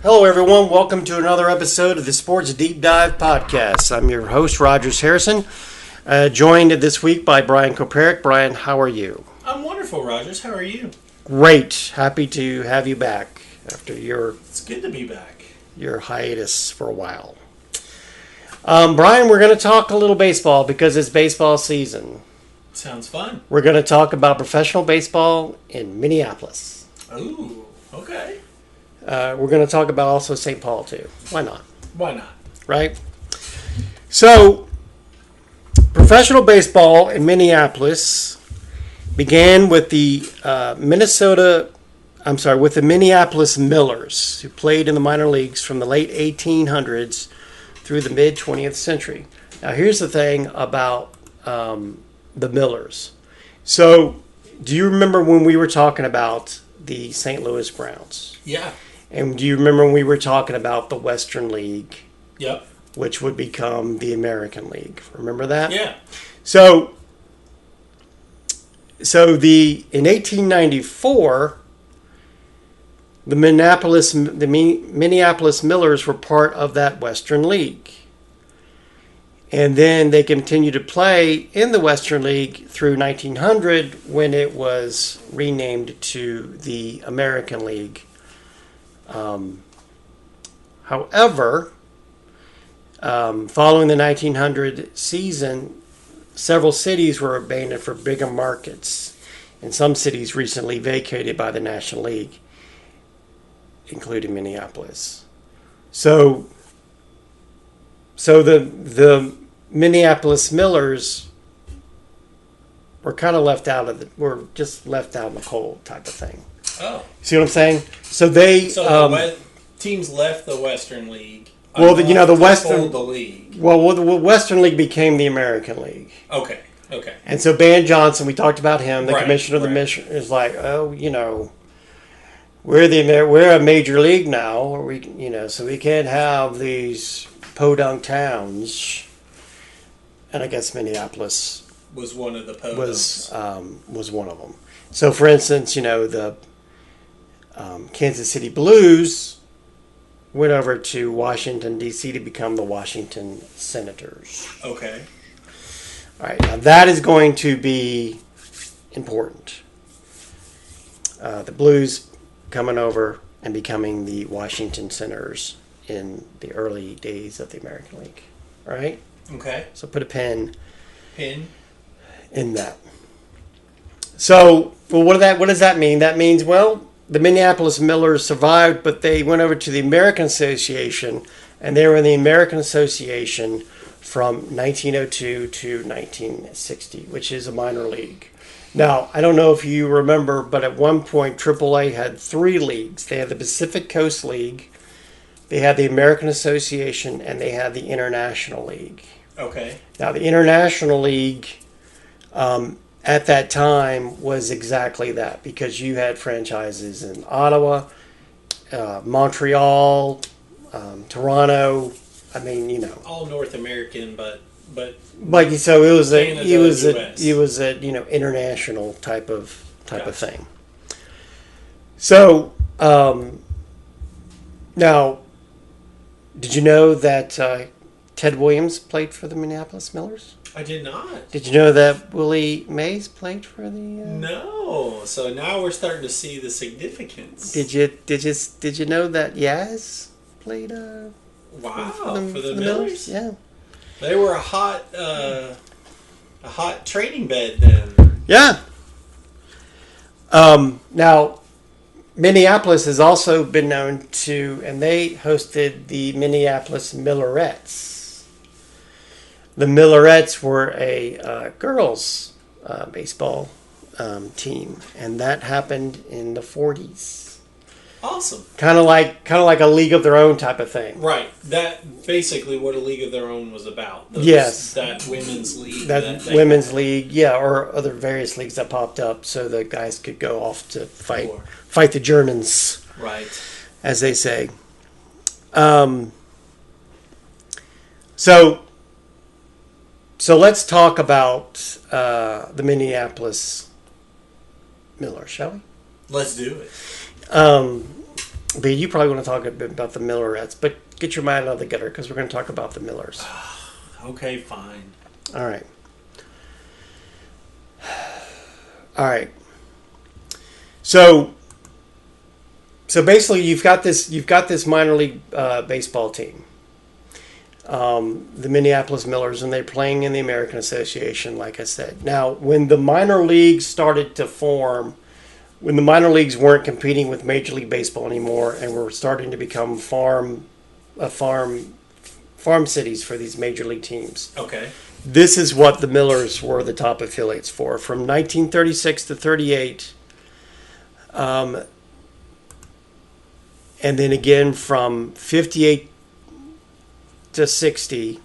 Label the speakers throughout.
Speaker 1: Hello, everyone. Welcome to another episode of the Sports Deep Dive Podcast. I'm your host, Rogers Harrison, joined this week by Brian Koperick. Brian, how are you?
Speaker 2: I'm wonderful, Rogers. How are you?
Speaker 1: Great. Happy to have you back after
Speaker 2: It's good to be back.
Speaker 1: your hiatus for a while. Brian, we're going to talk a little baseball because it's baseball season.
Speaker 2: Sounds fun.
Speaker 1: We're going to talk about professional baseball in Minneapolis.
Speaker 2: Ooh, okay.
Speaker 1: We're going to talk about also St. Paul, too. Why not?
Speaker 2: Why not?
Speaker 1: Right? So, professional baseball in Minneapolis began with the Minneapolis Millers, who played in the minor leagues from the late 1800s through the mid 20th century. Now, here's the thing about the Millers. So, do you remember when we were talking about the St. Louis Browns?
Speaker 2: Yeah.
Speaker 1: And do you remember when we were talking about the Western League?
Speaker 2: Yep.
Speaker 1: Which would become the American League. Remember that?
Speaker 2: Yeah.
Speaker 1: So in 1894, the Minneapolis Millers were part of that Western League. And then they continued to play in the Western League through 1900 when it was renamed to the American League. However, following the 1900 season, several cities were abandoned for bigger markets, and some cities recently vacated by the National League, including Minneapolis. So the Minneapolis Millers were kind of left out in the cold type of thing.
Speaker 2: Oh.
Speaker 1: See what I'm saying? So
Speaker 2: teams left the Western League.
Speaker 1: Well, the
Speaker 2: league.
Speaker 1: Well, the Western League became the American League.
Speaker 2: Okay.
Speaker 1: And so Ban Johnson, we talked about him, the commissioner of the mission, is like, we're a major league now, or so we can't have these podunk towns. And I guess Minneapolis
Speaker 2: was one of the podunks.
Speaker 1: Was one of them. So, for instance, the Kansas City Blues went over to Washington, D.C. to become the Washington Senators.
Speaker 2: Okay.
Speaker 1: All right. Now, that is going to be important. The Blues coming over and becoming the Washington Senators in the early days of the American League. All right?
Speaker 2: Okay.
Speaker 1: So put a pin
Speaker 2: in
Speaker 1: that. So, what does that mean? That means, the Minneapolis Millers survived, but they went over to the American Association, and they were in the American Association from 1902 to 1960, which is a minor league. Now, I don't know if you remember, but at one point, AAA had three leagues. They had the Pacific Coast League, they had the American Association, and they had the International League.
Speaker 2: Okay.
Speaker 1: Now, the International League at that time was exactly that, because you had franchises in Ottawa, Montreal, Toronto.
Speaker 2: all North American, but
Speaker 1: so it was
Speaker 2: Canada,
Speaker 1: it was a international type of thing. So now, did you know that Ted Williams played for the Minneapolis Millers?
Speaker 2: I did not.
Speaker 1: Did you know that Willie Mays played for the?
Speaker 2: No. So now we're starting to see the significance.
Speaker 1: Did you know that Yaz played?
Speaker 2: For the Millers?
Speaker 1: Yeah.
Speaker 2: They were a hot training bed then.
Speaker 1: Yeah. Now, Minneapolis has also been known to, and they hosted the Minneapolis Millerettes. The Millerettes were a girls' baseball team, and that happened in the 40s.
Speaker 2: Awesome.
Speaker 1: Kind of like a league of their own type of thing.
Speaker 2: Right. That basically what a league of their own was about.
Speaker 1: Yes.
Speaker 2: That women's league.
Speaker 1: That women's league, yeah, or other various leagues that popped up, so the guys could go off to fight the Germans.
Speaker 2: Right.
Speaker 1: As they say. So let's talk about the Minneapolis Millers, shall we?
Speaker 2: Let's do it.
Speaker 1: But you probably want to talk a bit about the Millerettes, but get your mind out of the gutter because we're going to talk about the Millers.
Speaker 2: Okay, fine.
Speaker 1: All right. All right. So basically, you've got this minor league baseball team, the Minneapolis Millers, and they're playing in the American Association, like I said. Now, when the minor leagues started to form, when the minor leagues weren't competing with Major League Baseball anymore, and were starting to become farm cities for these major league teams.
Speaker 2: Okay.
Speaker 1: This is what the Millers were the top affiliates for from 1936 to 38. And then again from 58 to 60,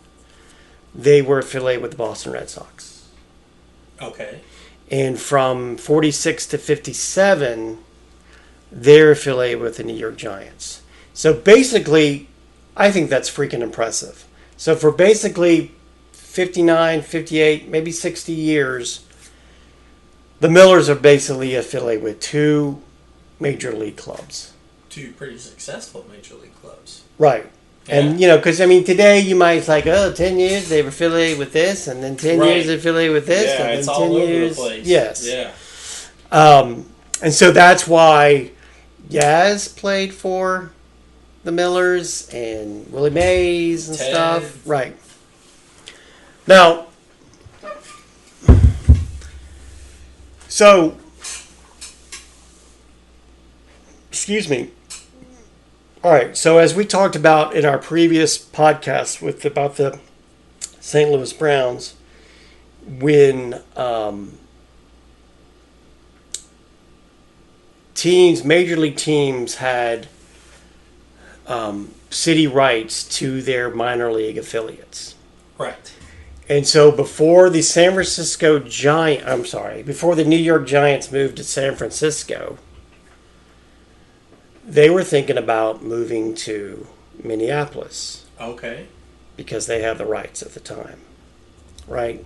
Speaker 1: they were affiliated with the Boston Red Sox.
Speaker 2: Okay.
Speaker 1: And from 46 to 57, they're affiliated with the New York Giants. So basically, I think that's freaking impressive. So for basically 59, 58, maybe 60 years, the Millers are basically affiliated with two major league clubs.
Speaker 2: Two pretty successful major league clubs.
Speaker 1: Right.
Speaker 2: Yeah.
Speaker 1: And, because, today you might like, 10 years they were affiliated with this, and then 10 years they're affiliated with this,
Speaker 2: Yeah,
Speaker 1: and then
Speaker 2: it's
Speaker 1: 10
Speaker 2: all
Speaker 1: years.
Speaker 2: over the place.
Speaker 1: Yes.
Speaker 2: Yeah.
Speaker 1: And so that's why Yaz played for the Millers and Willie Mays and
Speaker 2: Ted.
Speaker 1: stuff. Right. Now, so, excuse me. All right, so as we talked about in our previous podcast about the St. Louis Browns, when major league teams had city rights to their minor league affiliates.
Speaker 2: Right.
Speaker 1: And so before the before the New York Giants moved to San Francisco, they were thinking about moving to Minneapolis.
Speaker 2: Okay.
Speaker 1: Because they had the rights at the time, right?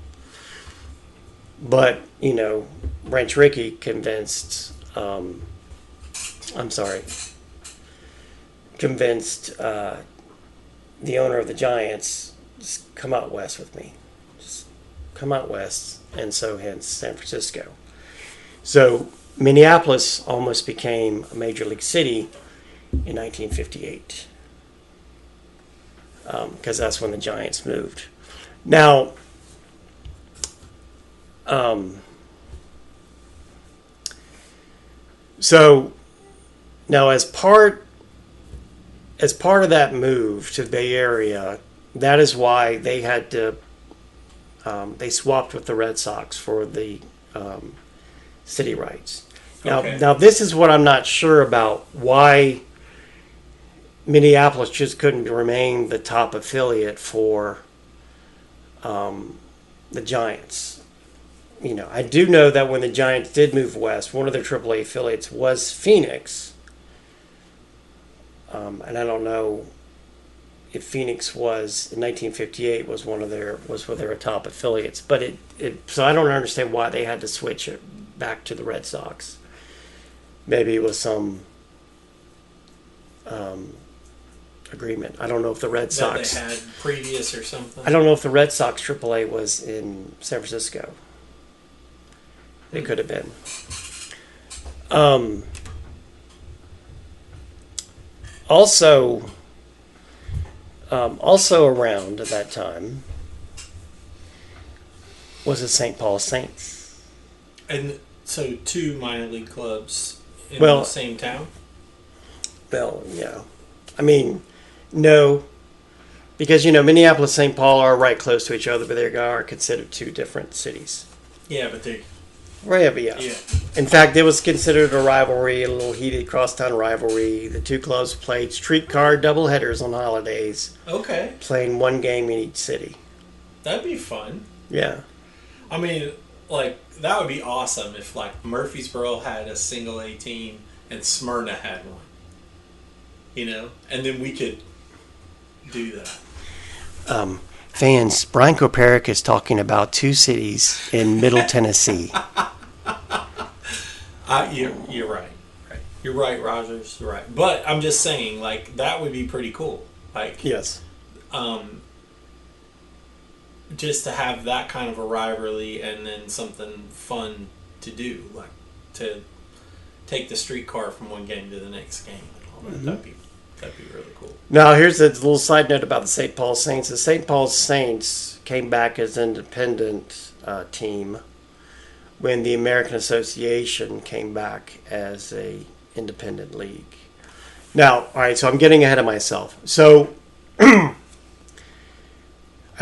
Speaker 1: But, Branch Rickey convinced the owner of the Giants, just come out west with me. Just come out west, and so hence San Francisco. So Minneapolis almost became a major league city in 1958 because that's when the Giants moved. Now, as part of that move to the Bay Area, that is why they had to they swapped with the Red Sox for the city rights. Now this is what I'm not sure about, why Minneapolis just couldn't remain the top affiliate for the Giants. I do know that when the Giants did move west, one of their AAA affiliates was Phoenix. And I don't know if Phoenix was in 1958 was one of their top affiliates, but so I don't understand why they had to switch it back to the Red Sox. Maybe it was some agreement. I don't know if the Red Sox
Speaker 2: that they had previous or something.
Speaker 1: I don't know if the Red Sox AAA was in San Francisco. It could have been. Also around at that time was the St. Paul Saints.
Speaker 2: And so two minor league clubs in
Speaker 1: Well-
Speaker 2: the same town?
Speaker 1: Well, yeah. No. Because, Minneapolis and St. Paul are right close to each other, but they are considered two different cities.
Speaker 2: Yeah, but they...
Speaker 1: Right, yeah.
Speaker 2: Yeah.
Speaker 1: In fact, it was considered a rivalry, a little heated crosstown rivalry. The two clubs played streetcar doubleheaders on holidays,
Speaker 2: Okay.
Speaker 1: playing one game in each city.
Speaker 2: That'd be fun.
Speaker 1: Yeah.
Speaker 2: That would be awesome if, Murfreesboro had a single A team and Smyrna had one. And then we could do that.
Speaker 1: Fans, Brian Koperick is talking about two cities in Middle Tennessee.
Speaker 2: You're right. Right. You're right, Rogers. You're right. But I'm just saying, like, that would be pretty cool. Like,
Speaker 1: Yes.
Speaker 2: Just to have that kind of a rivalry and then something fun to do, like to take the streetcar from one game to the next game and all that.
Speaker 1: Mm-hmm.
Speaker 2: That'd be really cool.
Speaker 1: Now, here's a little side note about the St. Paul Saints. The St. Paul Saints came back as an independent team when the American Association came back as a independent league. Now, all right, so I'm getting ahead of myself. So, I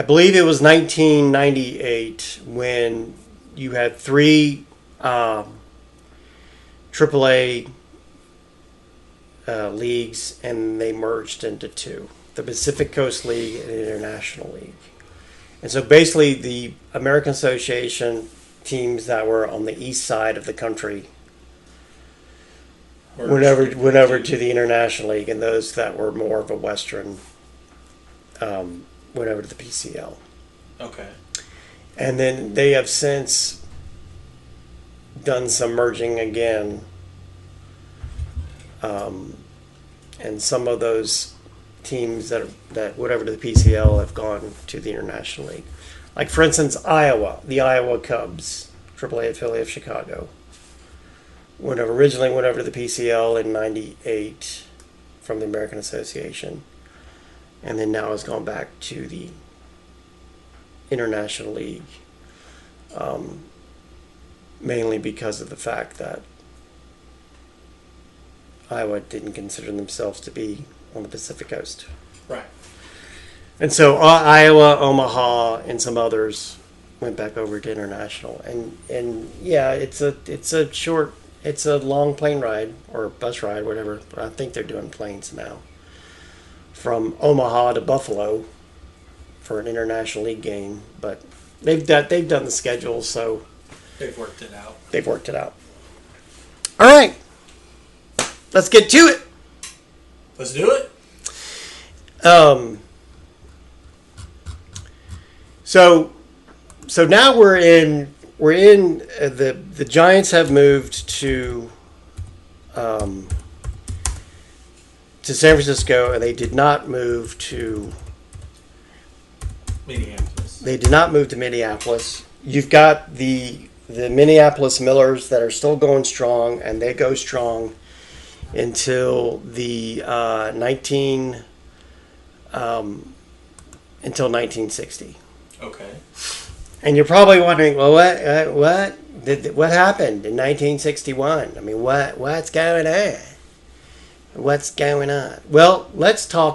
Speaker 1: believe it was 1998 when you had three AAA leagues, and they merged into two: the Pacific Coast League and the International League. And so, basically, the American Association teams that were on the east side of the country went over to the International League, and those that were more of a Western went over to the PCL.
Speaker 2: Okay.
Speaker 1: And then they have since done some merging again. And some of those teams that went over to the PCL have gone to the International League. Like, for instance, Iowa, the Iowa Cubs, AAA affiliate of Chicago, originally went over to the PCL in '98 from the American Association, and then now has gone back to the International League, mainly because of the fact that Iowa didn't consider themselves to be on the Pacific Coast.
Speaker 2: Right.
Speaker 1: And so Iowa, Omaha, and some others went back over to International. And yeah, it's a long plane ride or bus ride, whatever. I think they're doing planes now. From Omaha to Buffalo for an International League game, but they've done the schedule, so
Speaker 2: they've worked it out.
Speaker 1: All right, let's get to it.
Speaker 2: Let's do it.
Speaker 1: So now we're in the Giants have moved to San Francisco, and they did not move to
Speaker 2: Minneapolis.
Speaker 1: They did not move to Minneapolis. You've got the Minneapolis Millers that are still going strong, and they go strong until the 1960.
Speaker 2: Okay.
Speaker 1: And you're probably wondering, well, what happened in 1961? I mean, what's going on? What's going on? Well, let's go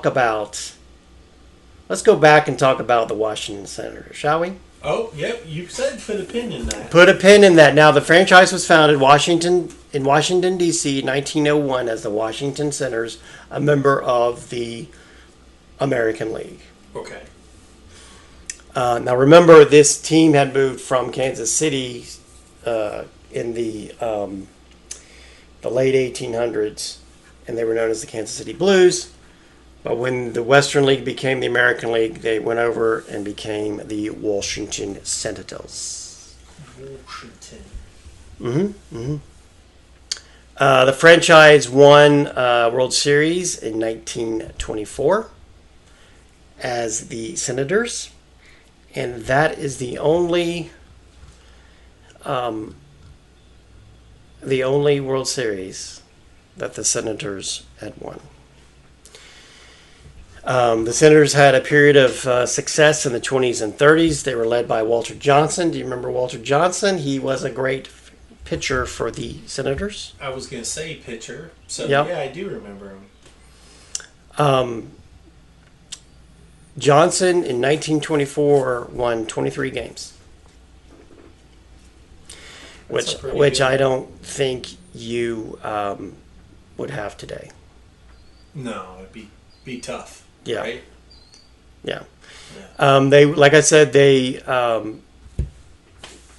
Speaker 1: back and talk about the Washington Senators, shall we?
Speaker 2: Oh, yep. You said put a pin in that.
Speaker 1: Put a pin in that. Now, the franchise was founded in Washington, D.C. in 1901 as the Washington Senators, a member of the American League.
Speaker 2: Okay.
Speaker 1: Now, remember, this team had moved from Kansas City in the late 1800s, and they were known as the Kansas City Blues. But when the Western League became the American League, they went over and became the Washington Senators.
Speaker 2: Washington.
Speaker 1: The franchise won World Series in 1924 as the Senators, and that is the only World Series that the Senators had won. The Senators had a period of success in the 20s and 30s. They were led by Walter Johnson. Do you remember Walter Johnson? He was a great pitcher for the Senators.
Speaker 2: I was going to say pitcher. So,
Speaker 1: yep.
Speaker 2: Yeah, I do remember him.
Speaker 1: Johnson in 1924 won 23 games. Which I don't think you would have today.
Speaker 2: No, it'd be tough.
Speaker 1: Yeah.
Speaker 2: Right?
Speaker 1: Yeah. They, like I said, they won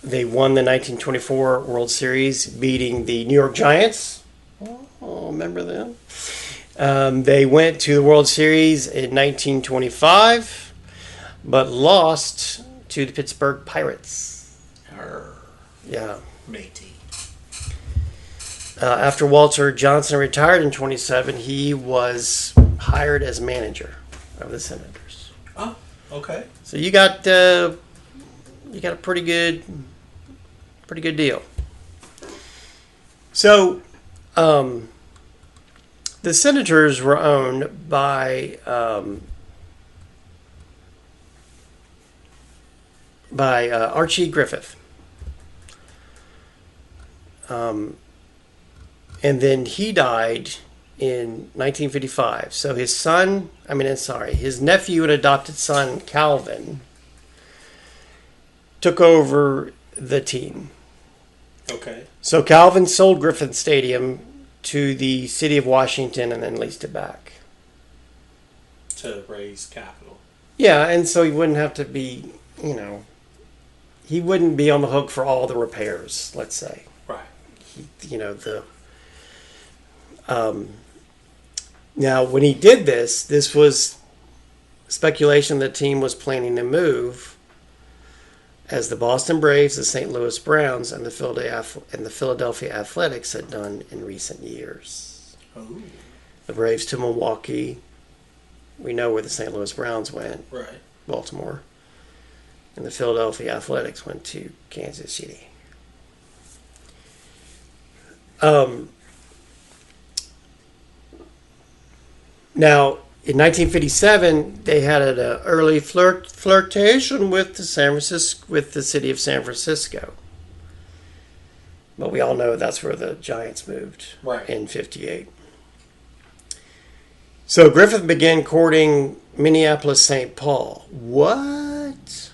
Speaker 1: the 1924 World Series, beating the New York Giants. Oh, remember them? They went to the World Series in 1925, but lost to the Pittsburgh Pirates.
Speaker 2: Arr.
Speaker 1: Yeah.
Speaker 2: Matey.
Speaker 1: After Walter Johnson retired in 27, he was hired as manager of the Senators.
Speaker 2: Oh, okay.
Speaker 1: So you got a pretty good deal. So, the Senators were owned by Archie Griffith. And then he died in 1955. So his nephew and adopted son, Calvin, took over the team.
Speaker 2: Okay.
Speaker 1: So Calvin sold Griffith Stadium to the city of Washington and then leased it back.
Speaker 2: To raise capital.
Speaker 1: Yeah, and so he wouldn't have to be, he wouldn't be on the hook for all the repairs, let's say.
Speaker 2: Right.
Speaker 1: Now, when he did this was speculation the team was planning to move, as the Boston Braves, the St. Louis Browns, and the Philadelphia Athletics had done in recent years.
Speaker 2: Oh.
Speaker 1: The Braves to Milwaukee. We know where the St. Louis Browns went.
Speaker 2: Right.
Speaker 1: Baltimore. And the Philadelphia Athletics went to Kansas City. Now, in 1957, they had an early flirtation with the city of San Francisco. But we all know that's where the Giants moved in 58. So Griffith began courting Minneapolis St. Paul. What?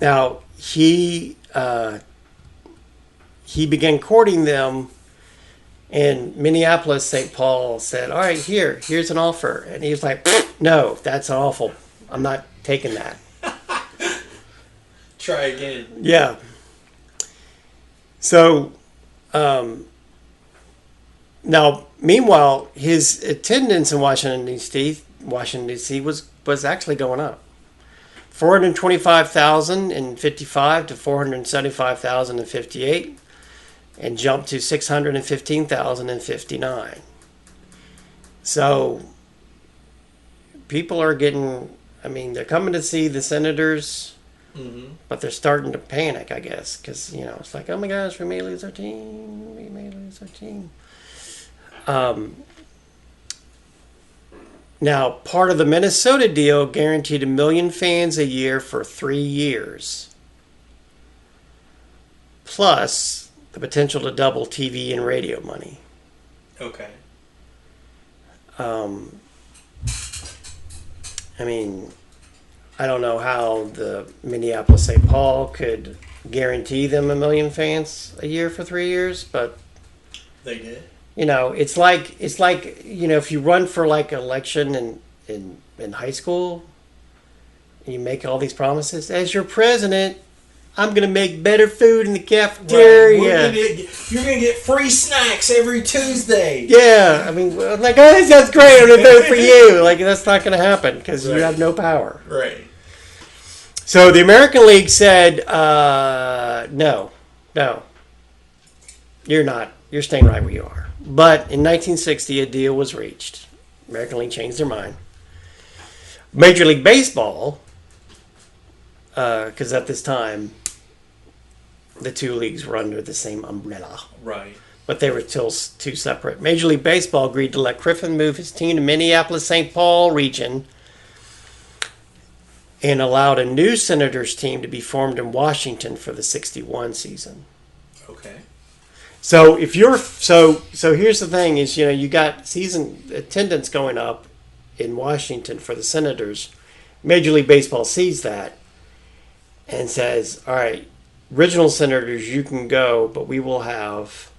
Speaker 1: Now, he began courting them, and Minneapolis St. Paul said, all right, here's an offer. And he was like, no, that's awful. I'm not taking that.
Speaker 2: Try again.
Speaker 1: Yeah. So, now, meanwhile, his attendance in Washington, D.C. was actually going up. 425,000 in 55 to 475,000 in 58. And jumped to 615,000 in 59. So people are getting, they're coming to see the Senators, but they're starting to panic, I guess, because, it's like, oh my gosh, we may lose our team. Now, part of the Minnesota deal guaranteed 1 million fans a year for 3 years. Plus the potential to double TV and radio money.
Speaker 2: Okay.
Speaker 1: I don't know how the Minneapolis St. Paul could guarantee them 1 million fans a year for 3 years, but
Speaker 2: they did.
Speaker 1: It's like if you run for like election in high school, and you make all these promises as your president. I'm going to make better food in the cafeteria.
Speaker 2: Right. You're going to get free snacks every Tuesday.
Speaker 1: Yeah. Like, oh, this sounds great. I'm going to vote for you. Like, that's not going to happen because you have no power.
Speaker 2: Right.
Speaker 1: So the American League said, no. You're not. You're staying right where you are. But in 1960, a deal was reached. American League changed their mind. Major League Baseball, because at this time, the two leagues were under the same umbrella.
Speaker 2: Right.
Speaker 1: But they were still two separate. Major League Baseball agreed to let Griffin move his team to Minneapolis-St. Paul region and allowed a new Senators team to be formed in Washington for the 61 season.
Speaker 2: Okay.
Speaker 1: So if you're so here's the thing is, you got season attendance going up in Washington for the Senators. Major League Baseball sees that and says, all right, original Senators, you can go, but we will have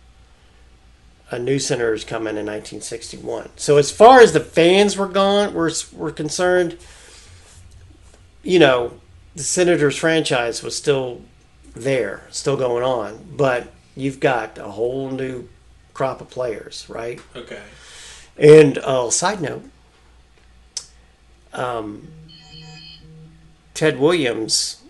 Speaker 1: a new Senators come in 1961. So as far as the fans were concerned, the Senators franchise was still there, still going on, but you've got a whole new crop of players, right?
Speaker 2: Okay.
Speaker 1: And side note, Ted Williams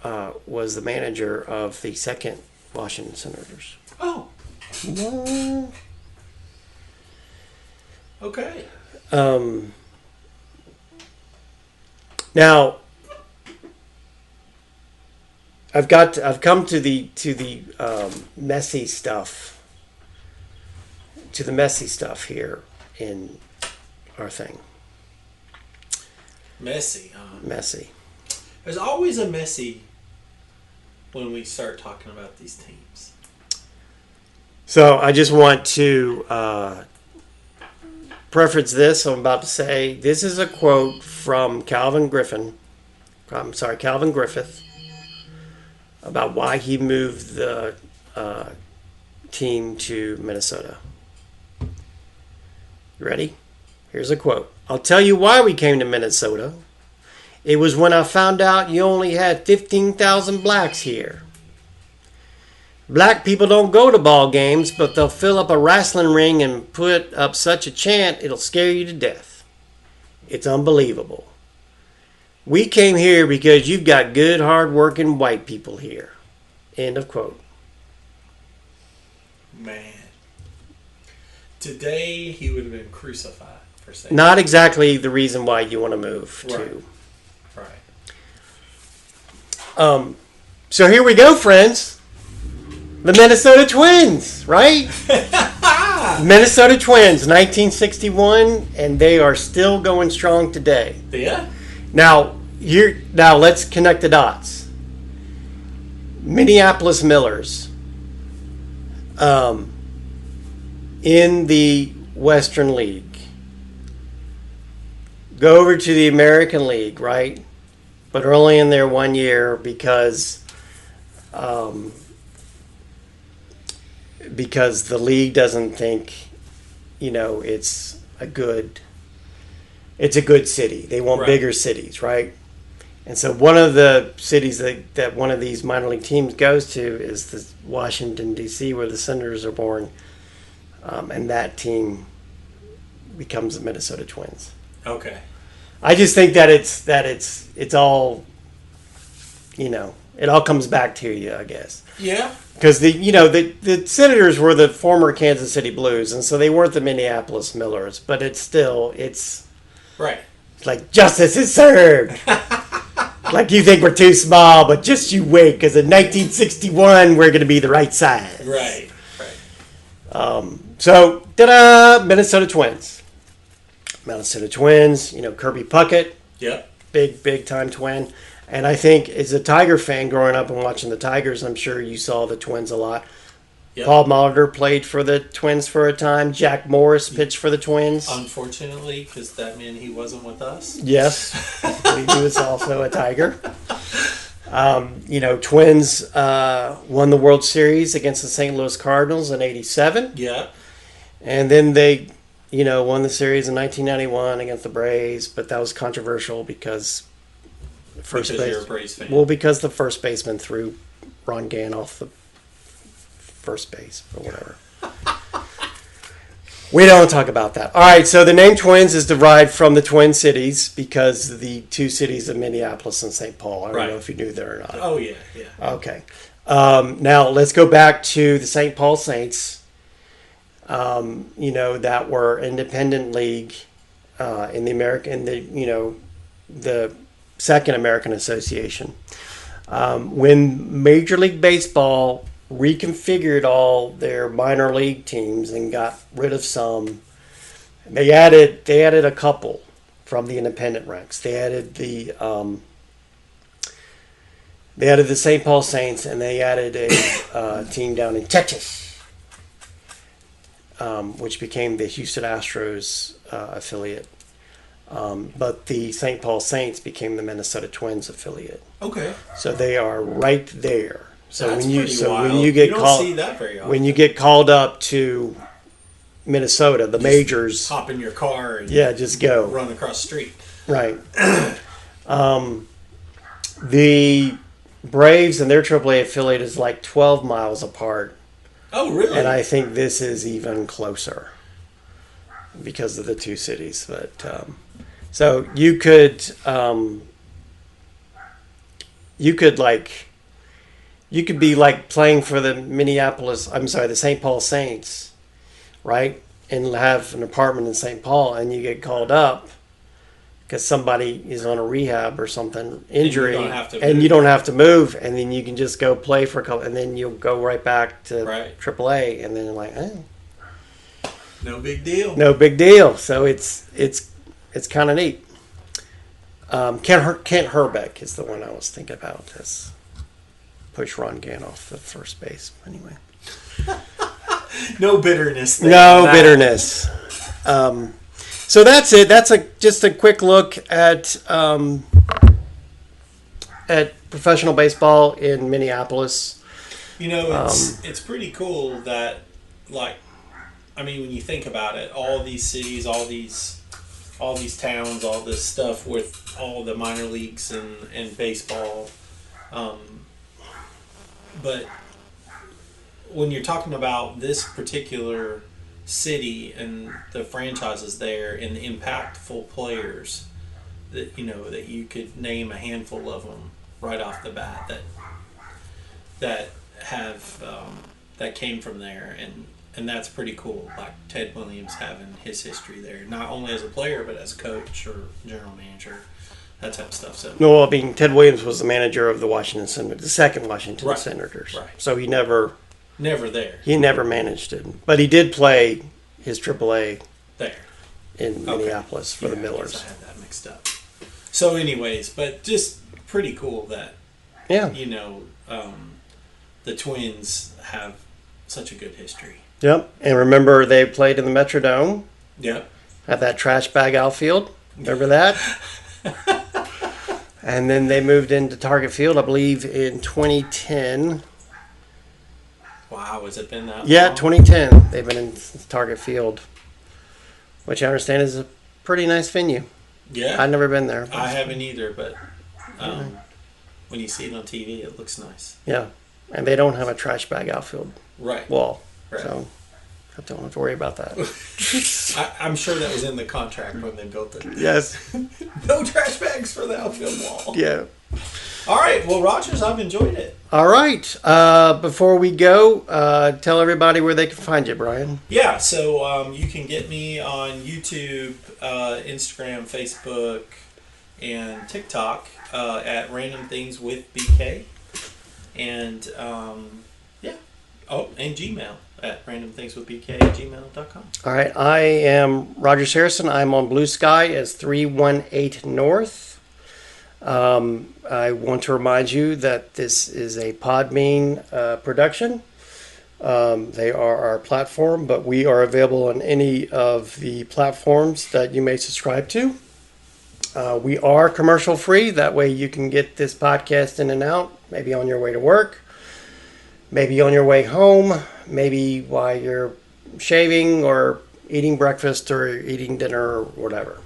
Speaker 1: was the manager of the second Washington Senators.
Speaker 2: Oh,
Speaker 1: What?
Speaker 2: okay.
Speaker 1: Now, I've come to the messy stuff, to the messy stuff here in our thing.
Speaker 2: Messy.
Speaker 1: Messy.
Speaker 2: There's always a messy when we start talking about these teams.
Speaker 1: So I just want to preference this. I'm about to say this is a quote from Calvin Griffith about why he moved the team to Minnesota. You ready? Here's a quote. I'll tell you why we came to Minnesota. It was when I found out you only had 15,000 blacks here. Black people don't go to ball games, but they'll fill up a wrestling ring and put up such a chant it'll scare you to death. It's unbelievable. We came here because you've got good, hard-working white people here. End of quote.
Speaker 2: Man. Today he would have been crucified for saying
Speaker 1: Not exactly the reason why you want to move to.
Speaker 2: Right.
Speaker 1: So here we go, friends. The Minnesota Twins, right? Minnesota Twins, 1961, and they are still going strong today.
Speaker 2: Yeah.
Speaker 1: Now let's connect the dots. Minneapolis Millers, in the Western League, go over to the American League, right? But are only in there 1 year because the league doesn't think, it's a good city. They want
Speaker 2: Right.
Speaker 1: bigger cities, right? And so one of the cities that one of these minor league teams goes to is the Washington, D.C., where the Senators are born. And that team becomes the Minnesota Twins.
Speaker 2: Okay.
Speaker 1: I just think that it's all, it all comes back to you, I guess.
Speaker 2: Yeah.
Speaker 1: Because the Senators were the former Kansas City Blues, and so they weren't the Minneapolis Millers. But it's
Speaker 2: Right.
Speaker 1: like justice is served. Like you think we're too small, but just you wait, because in 1961 we're going to be the right size.
Speaker 2: Right. Right.
Speaker 1: So, ta-da! Minnesota Twins. Minnesota Twins. Kirby Puckett,
Speaker 2: Yep.
Speaker 1: big time Twin. And I think as a Tiger fan growing up and watching the Tigers, I'm sure you saw the Twins a lot.
Speaker 2: Yep.
Speaker 1: Paul Molitor played for the Twins for a time. Jack Morris pitched for the Twins.
Speaker 2: Unfortunately, because that meant he wasn't with us.
Speaker 1: Yes, he was also a Tiger. Twins won the World Series against the St. Louis Cardinals in '87.
Speaker 2: Yeah.
Speaker 1: And then they, won the series in 1991 against the Braves, but that was controversial because
Speaker 2: Because you're a Braves fan.
Speaker 1: Well, because the first baseman threw Ron Gann off the first base or whatever. We don't talk about that. All right, so the name Twins is derived from the Twin Cities because the two cities of Minneapolis and St. Paul. I don't know if you knew that or not.
Speaker 2: Oh, yeah.
Speaker 1: Okay. Now, let's go back to the St. Paul Saints, that were independent league in the Second American Association. When Major League Baseball reconfigured all their minor league teams and got rid of some, they added a couple from the independent ranks. They added the St. Paul Saints, and they added a team down in Texas, which became the Houston Astros affiliate. But the St. Paul Saints became the Minnesota Twins affiliate.
Speaker 2: Okay.
Speaker 1: So they are right there. So
Speaker 2: That's
Speaker 1: when
Speaker 2: pretty wild.
Speaker 1: you get
Speaker 2: You don't
Speaker 1: called,
Speaker 2: see that very often.
Speaker 1: when you get called up to Minnesota, the majors,
Speaker 2: hop in your car and
Speaker 1: just go
Speaker 2: run across the street.
Speaker 1: right. The Braves and their AAA affiliate is like 12 miles apart,
Speaker 2: Oh, really?
Speaker 1: and I think this is even closer because of the two cities. But so you could you could be like playing for the the St. Paul Saints, right? And have an apartment in St. Paul, and you get called up because somebody is on a rehab or something, injury, and you don't have to move, and then you can just go play for a couple, and then you'll go right back to AAA, and then you're like,
Speaker 2: no big deal.
Speaker 1: No big deal. So it's kind of neat. Kent Herbeck is the one I was thinking about. As push Ron Gant off the first base. Anyway,
Speaker 2: no bitterness there.
Speaker 1: No bitterness. So that's it. That's just a quick look at professional baseball in Minneapolis.
Speaker 2: You know, it's pretty cool that, like, I mean, when you think about it, all these cities, all these towns, all this stuff with all the minor leagues and baseball. But when you're talking about this particular city and the franchises there and the impactful players that you could name a handful of them right off the bat that have that came from there, and that's pretty cool. Like Ted Williams having his history there, not only as a player but as a coach or general manager, that type of stuff. So,
Speaker 1: no, I mean, Ted Williams was the manager of the Washington Senators, the second Washington Senators.
Speaker 2: Right.
Speaker 1: So he never
Speaker 2: there.
Speaker 1: He never managed it, but he did play his AAA
Speaker 2: there
Speaker 1: in Minneapolis for the Millers.
Speaker 2: I had that mixed up. So, anyways, but just pretty cool that the Twins have such a good history.
Speaker 1: Yep, and remember they played in the Metrodome.
Speaker 2: Yep.
Speaker 1: At that trash bag outfield. Remember that? And then they moved into Target Field, I believe, in 2010.
Speaker 2: Wow, has it been that long?
Speaker 1: Yeah, 2010. They've been in Target Field, which I understand is a pretty nice venue.
Speaker 2: Yeah.
Speaker 1: I've never been there.
Speaker 2: I haven't either, but when you see it on TV, it looks nice.
Speaker 1: Yeah, and they don't have a trash bag outfield wall, so I don't have to worry about that.
Speaker 2: I'm sure that was in the contract when they built it.
Speaker 1: Yes.
Speaker 2: No trash bags for the outfield wall.
Speaker 1: Yeah.
Speaker 2: All right. Well, Rogers, I've enjoyed it.
Speaker 1: All right. Before we go, tell everybody where they can find you, Brian.
Speaker 2: Yeah. So you can get me on YouTube, Instagram, Facebook, and TikTok at Random Things with BK. And and Gmail at randomthingswithbk@gmail.com.
Speaker 1: All right, I am Rogers Harrison. I'm on Blue Sky as 318 North. I want to remind you that this is a Podbean production. They are our platform, but we are available on any of the platforms that you may subscribe to. We are commercial free. That way you can get this podcast in and out, maybe on your way to work, maybe on your way home, maybe while you're shaving or eating breakfast or eating dinner or whatever.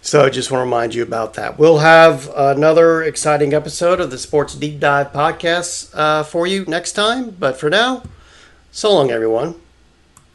Speaker 1: So I just want to remind you about that. We'll have another exciting episode of the Sports Deep Dive podcast for you next time. But for now, so long, everyone.